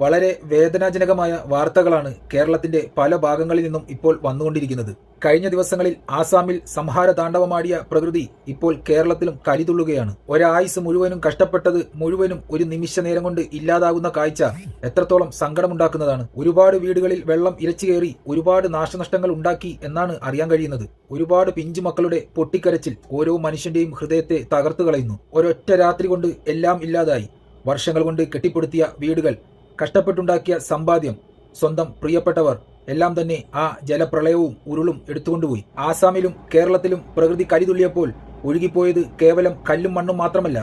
വളരെ വേദനാജനകമായ വാർത്തകളാണ് കേരളത്തിന്റെ പല ഭാഗങ്ങളിൽ നിന്നും ഇപ്പോൾ വന്നുകൊണ്ടിരിക്കുന്നത്. കഴിഞ്ഞ ദിവസങ്ങളിൽ ആസാമിൽ സംഹാര താണ്ഡവമാടിയ പ്രകൃതി ഇപ്പോൾ കേരളത്തിലും കലിതുള്ളുകയാണ്. ഒരായുസ് മുഴുവനും കഷ്ടപ്പെട്ടത് മുഴുവനും ഒരു നിമിഷ നേരം കൊണ്ട് ഇല്ലാതാകുന്ന കാഴ്ച എത്രത്തോളം സങ്കടമുണ്ടാക്കുന്നതാണ്. ഒരുപാട് വീടുകളിൽ വെള്ളം ഇരച്ചു കയറി ഒരുപാട് നാശനഷ്ടങ്ങൾ ഉണ്ടാക്കി എന്നാണ് അറിയാൻ കഴിയുന്നത്. ഒരുപാട് പിഞ്ചു മക്കളുടെ പൊട്ടിക്കരച്ചിൽ ഓരോ മനുഷ്യന്റെയും ഹൃദയത്തെ തകർത്തു കളയുന്നു. ഒരൊറ്റ രാത്രി കൊണ്ട് എല്ലാം ഇല്ലാതായി. വർഷങ്ങൾ കൊണ്ട് കെട്ടിപ്പടുത്തിയ വീടുകൾ, കഷ്ടപ്പെട്ടുണ്ടാക്കിയ സമ്പാദ്യം, സ്വന്തം പ്രിയപ്പെട്ടവർ എല്ലാം തന്നെ ആ ജലപ്രളയവും ഉരുളും എടുത്തുകൊണ്ടുപോയി. ആസാമിലും കേരളത്തിലും പ്രകൃതി കലിതുള്ളിയപ്പോൾ ഒഴുകിപ്പോയത് കേവലം കല്ലും മണ്ണും മാത്രമല്ല,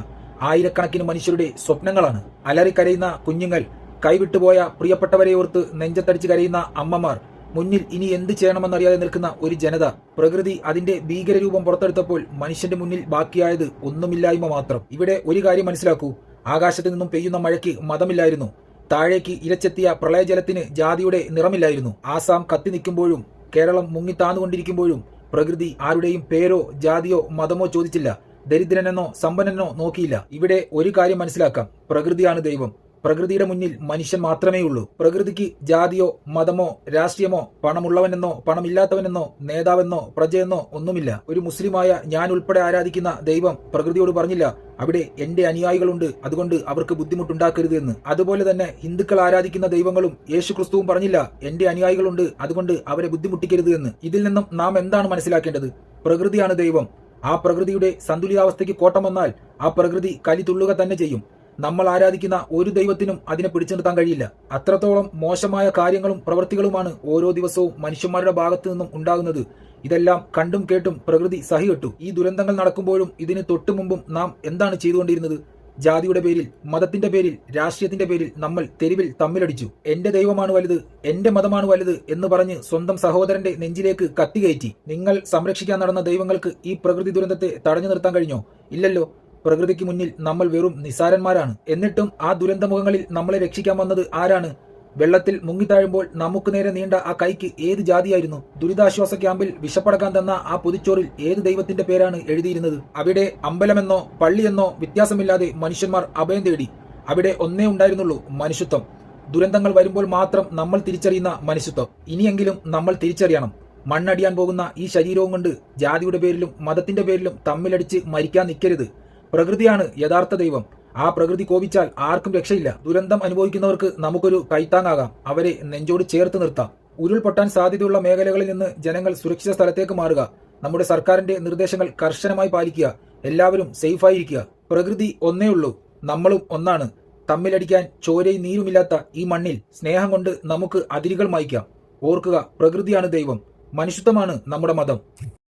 ആയിരക്കണക്കിന് മനുഷ്യരുടെ സ്വപ്നങ്ങളാണ്. അലറിക്കരയുന്ന കുഞ്ഞുങ്ങൾ, കൈവിട്ടുപോയ പ്രിയപ്പെട്ടവരെ ഓർത്ത് നെഞ്ചത്തടിച്ച് കരയുന്ന അമ്മമാർ, മുന്നിൽ ഇനി എന്ത് ചെയ്യണമെന്നറിയാതെ നിൽക്കുന്ന ഒരു ജനത. പ്രകൃതി അതിന്റെ ഭീകരരൂപം പുറത്തെടുത്തപ്പോൾ മനുഷ്യന്റെ മുന്നിൽ ബാക്കിയായത് ഒന്നുമില്ലായ്മ മാത്രം. ഇവിടെ ഒരു കാര്യം മനസ്സിലാക്കൂ, ആകാശത്ത് നിന്നും പെയ്യുന്ന മഴയ്ക്ക് മതമില്ലായിരുന്നു. താഴേക്ക് ഇരച്ചെത്തിയ പ്രളയജലത്തിന് ജാതിയുടെ നിറമില്ലായിരുന്നു. ആസാം കത്തി നിൽക്കുമ്പോഴും കേരളം മുങ്ങിത്താന്നുകൊണ്ടിരിക്കുമ്പോഴും പ്രകൃതി ആരുടെയും പേരോ ജാതിയോ മതമോ ചോദിച്ചില്ല. ദരിദ്രനെന്നോ സമ്പന്നനോ നോക്കിയില്ല. ഇവിടെ ഒരു കാര്യം മനസ്സിലാക്കാം, പ്രകൃതിയാണ് ദൈവം. പ്രകൃതിയുടെ മുന്നിൽ മനുഷ്യൻ മാത്രമേ ഉള്ളൂ. പ്രകൃതിക്ക് ജാതിയോ മതമോ രാഷ്ട്രീയമോ പണമുള്ളവനെന്നോ പണമില്ലാത്തവനെന്നോ നേതാവെന്നോ പ്രജയെന്നോ ഒന്നുമില്ല. ഒരു മുസ്ലിമായ ഞാൻ ഉൾപ്പെടെ ആരാധിക്കുന്ന ദൈവം പ്രകൃതിയോട് പറഞ്ഞില്ല, അവിടെ എന്റെ അനുയായികളുണ്ട്, അതുകൊണ്ട് അവർക്ക് ബുദ്ധിമുട്ടുണ്ടാക്കരുത് എന്ന്. അതുപോലെ തന്നെ ഹിന്ദുക്കൾ ആരാധിക്കുന്ന ദൈവങ്ങളും യേശുക്രിസ്തുവും പറഞ്ഞില്ല, എന്റെ അനുയായികളുണ്ട്, അതുകൊണ്ട് അവരെ ബുദ്ധിമുട്ടിക്കരുത് എന്ന്. ഇതിൽ നിന്നും നാം എന്താണ് മനസ്സിലാക്കേണ്ടത്? പ്രകൃതിയാണ് ദൈവം. ആ പ്രകൃതിയുടെ സന്തുലിതാവസ്ഥയ്ക്ക് കോട്ടം വന്നാൽ ആ പ്രകൃതി കലി തുള്ളുക തന്നെ ചെയ്യും. നമ്മൾ ആരാധിക്കുന്ന ഒരു ദൈവത്തിനും അതിനെ പിടിച്ചു നിർത്താൻ കഴിയില്ല. അത്രത്തോളം മോശമായ കാര്യങ്ങളും പ്രവൃത്തികളുമാണ് ഓരോ ദിവസവും മനുഷ്യന്മാരുടെ ഭാഗത്തു നിന്നും ഉണ്ടാകുന്നത്. ഇതെല്ലാം കണ്ടും കേട്ടും പ്രകൃതി സഹികെട്ടു. ഈ ദുരന്തങ്ങൾ നടക്കുമ്പോഴും ഇതിന് തൊട്ടു മുമ്പും നാം എന്താണ് ചെയ്തുകൊണ്ടിരുന്നത്? ജാതിയുടെ പേരിൽ, മതത്തിന്റെ പേരിൽ, രാഷ്ട്രീയത്തിന്റെ പേരിൽ നമ്മൾ തെരുവിൽ തമ്മിലടിച്ചു. എന്റെ ദൈവമാണ് വലുത്, എന്റെ മതമാണ് വലുത് എന്ന് പറഞ്ഞ് സ്വന്തം സഹോദരന്റെ നെഞ്ചിലേക്ക് കത്തികയറ്റി. നിങ്ങൾ സംരക്ഷിക്കാൻ നടന്ന ദൈവങ്ങൾക്ക് ഈ പ്രകൃതി ദുരന്തത്തെ തടഞ്ഞു നിർത്താൻ കഴിഞ്ഞോ? ഇല്ലല്ലോ. പ്രകൃതിക്ക് മുന്നിൽ നമ്മൾ വെറും നിസാരന്മാരാണ്. എന്നിട്ടും ആ ദുരന്തമുഖങ്ങളിൽ നമ്മളെ രക്ഷിക്കാൻ വന്നത് ആരാണ്? വെള്ളത്തിൽ മുങ്ങിത്താഴുമ്പോൾ നമുക്ക് നേരെ നീണ്ട ആ കൈക്ക് ഏത് ജാതിയായിരുന്നു? ദുരിതാശ്വാസ ക്യാമ്പിൽ വിഷപ്പടക്കാൻ തന്ന ആ പൊതിച്ചോറിൽ ഏത് ദൈവത്തിന്റെ പേരാണ് എഴുതിയിരുന്നത്? അവിടെ അമ്പലമെന്നോ പള്ളിയെന്നോ വ്യത്യാസമില്ലാതെ മനുഷ്യന്മാർ അഭയം തേടി. അവിടെ ഒന്നേ ഉണ്ടായിരുന്നുള്ളൂ, മനുഷ്യത്വം. ദുരന്തങ്ങൾ വരുമ്പോൾ മാത്രം നമ്മൾ തിരിച്ചറിയുന്ന മനുഷ്യത്വം ഇനിയെങ്കിലും നമ്മൾ തിരിച്ചറിയണം. മണ്ണടിയാൻ പോകുന്ന ഈ ശരീരവും കൊണ്ട് ജാതിയുടെ പേരിലും മതത്തിന്റെ പേരിലും തമ്മിലടിച്ച് മരിക്കാൻ നിൽക്കരുത്. പ്രകൃതിയാണ് യഥാർത്ഥ ദൈവം. ആ പ്രകൃതി കോപിച്ചാൽ ആർക്കും രക്ഷയില്ല. ദുരന്തം അനുഭവിക്കുന്നവർക്ക് നമുക്കൊരു കൈത്താങ്ങാകാം, അവരെ നെഞ്ചോട് ചേർത്ത് നിർത്താം. ഉരുൾപൊട്ടാൻ സാധ്യതയുള്ള മേഖലകളിൽ നിന്ന് ജനങ്ങൾ സുരക്ഷിത സ്ഥലത്തേക്ക് മാറുക. നമ്മുടെ സർക്കാരിന്റെ നിർദ്ദേശങ്ങൾ കർശനമായി പാലിക്കുക. എല്ലാവരും സേഫായിരിക്കുക. പ്രകൃതി ഒന്നേ ഉള്ളൂ, നമ്മളും ഒന്നാണ്. തമ്മിലടിക്കാൻ ചോരയും നീരുമില്ലാത്ത ഈ മണ്ണിൽ സ്നേഹം കൊണ്ട് നമുക്ക് അതിരുകൾ മായ്ക്കാം. ഓർക്കുക, പ്രകൃതിയാണ് ദൈവം, മനുഷ്യത്വമാണ് നമ്മുടെ മതം.